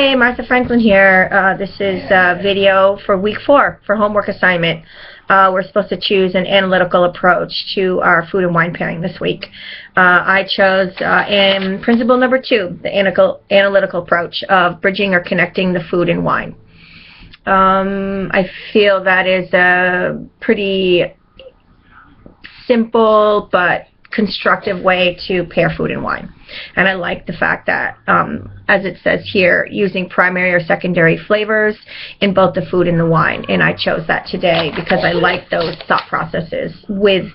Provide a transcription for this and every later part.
Hi, Martha Franklin here. This is a video for week 4 for homework assignment. We're supposed to choose an analytical approach to our food and wine pairing this week. I chose in principle number 2, the analytical approach of bridging or connecting the food and wine. I feel that is a pretty simple but constructive way to pair food and wine. And I like the fact that, as it says here, using primary or secondary flavors in both the food and the wine. And I chose that today because I like those thought processes with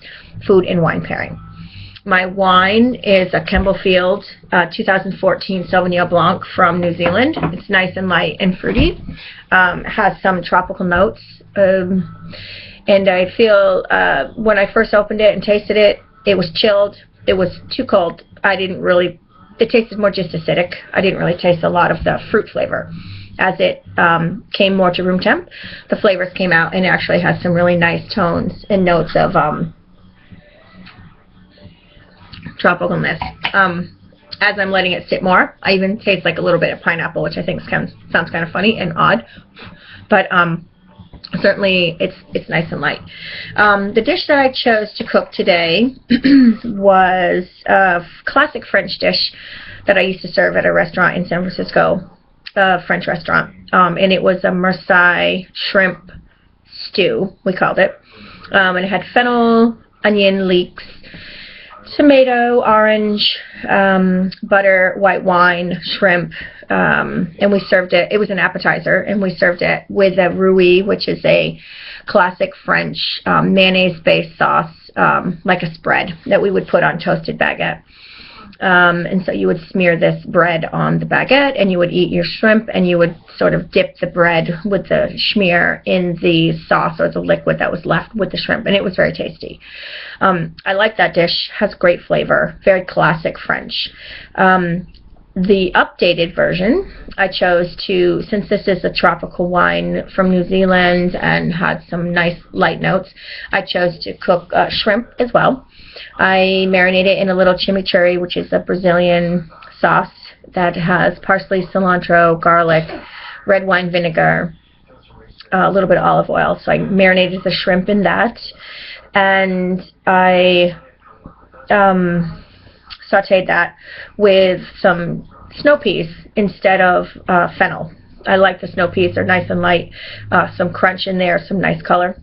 food and wine pairing. My wine is a Campbellfield 2014 Sauvignon Blanc from New Zealand. It's nice and light and fruity. Has some tropical notes. And I feel when I first opened it and tasted it, it was chilled. It was too cold. It tasted more just acidic. I didn't really taste a lot of the fruit flavor. As it came more to room temp, the flavors came out and it actually has some really nice tones and notes of tropicalness. As I'm letting it sit more, I even taste like a little bit of pineapple, which I think sounds kind of funny and odd. But certainly it's nice and light. The dish that I chose to cook today was a classic French dish that I used to serve at a restaurant in San Francisco, a French restaurant, and it was a Marseille shrimp stew, we called it, and it had fennel, onion, leeks, tomato, orange, butter, white wine, shrimp, and we served it. It was an appetizer, and we served it with a rouille, which is a classic French mayonnaise-based sauce, like a spread that we would put on toasted baguette. And so you would smear this bread on the baguette, and you would eat your shrimp, and you would sort of dip the bread with the schmear in the sauce or the liquid that was left with the shrimp, and it was very tasty. I like that dish. Has great flavor, very classic French. The updated version, I chose to, since this is a tropical wine from New Zealand and had some nice light notes, I chose to cook shrimp as well. I marinated in a little chimichurri, which is a Brazilian sauce that has parsley, cilantro, garlic, red wine vinegar, a little bit of olive oil. So I marinated the shrimp in that, and I sauteed that with some snow peas instead of fennel. I like the snow peas. They're nice and light, some crunch in there, some nice color.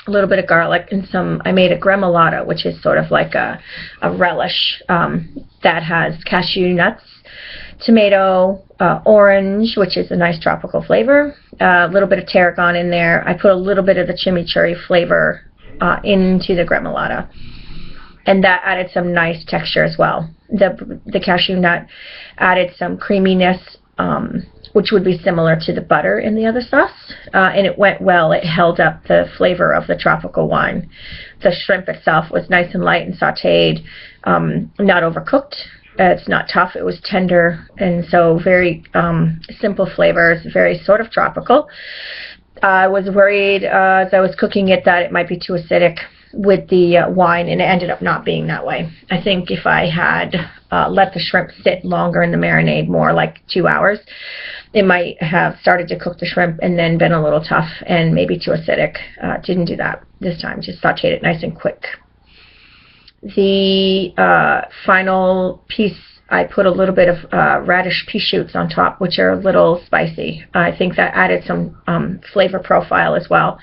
A little bit of garlic and I made a gremolata, which is sort of like a relish that has cashew nuts, tomato, orange, which is a nice tropical flavor, a little bit of tarragon in there. I put a little bit of the chimichurri flavor into the gremolata, and that added some nice texture as well. The cashew nut added some creaminess, which would be similar to the butter in the other sauce, and it went well. It held up the flavor of the tropical wine. The shrimp itself was nice and light and sauteed, not overcooked. It's not tough. It was tender, and so very simple flavors, very sort of tropical. I was worried as I was cooking it that it might be too acidic with the wine, and it ended up not being that way. I think if I had let the shrimp sit longer in the marinade, more like 2 hours, it might have started to cook the shrimp and then been a little tough and maybe too acidic. Didn't do that this time, just sauteed it nice and quick. The final piece, I put a little bit of radish pea shoots on top, which are a little spicy. I think that added some flavor profile as well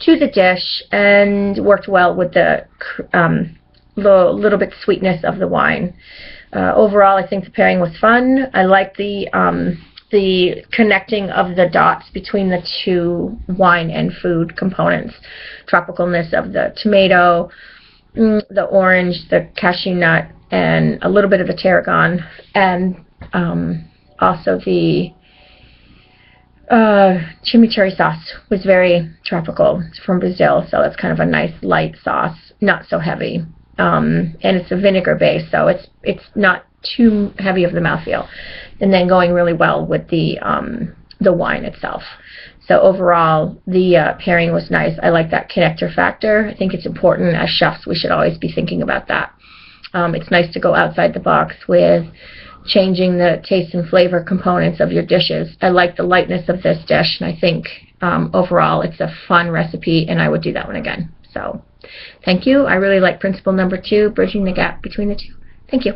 to the dish and worked well with the little bit sweetness of the wine. Overall, I think the pairing was fun. I like the connecting of the dots between the two wine and food components. Tropicalness of the tomato, the orange, the cashew nut, and a little bit of the tarragon, and also the chimichurri sauce was very tropical. It's from Brazil, so it's kind of a nice light sauce, not so heavy, and it's a vinegar base, so it's not too heavy of the mouthfeel, and then going really well with the wine itself. So overall, the pairing was nice. I like that connector factor. I think it's important as chefs. We should always be thinking about that. It's nice to go outside the box with changing the taste and flavor components of your dishes. I like the lightness of this dish, and I think overall it's a fun recipe, and I would do that one again. So thank you. I really like principle number 2, bridging the gap between the two. Thank you.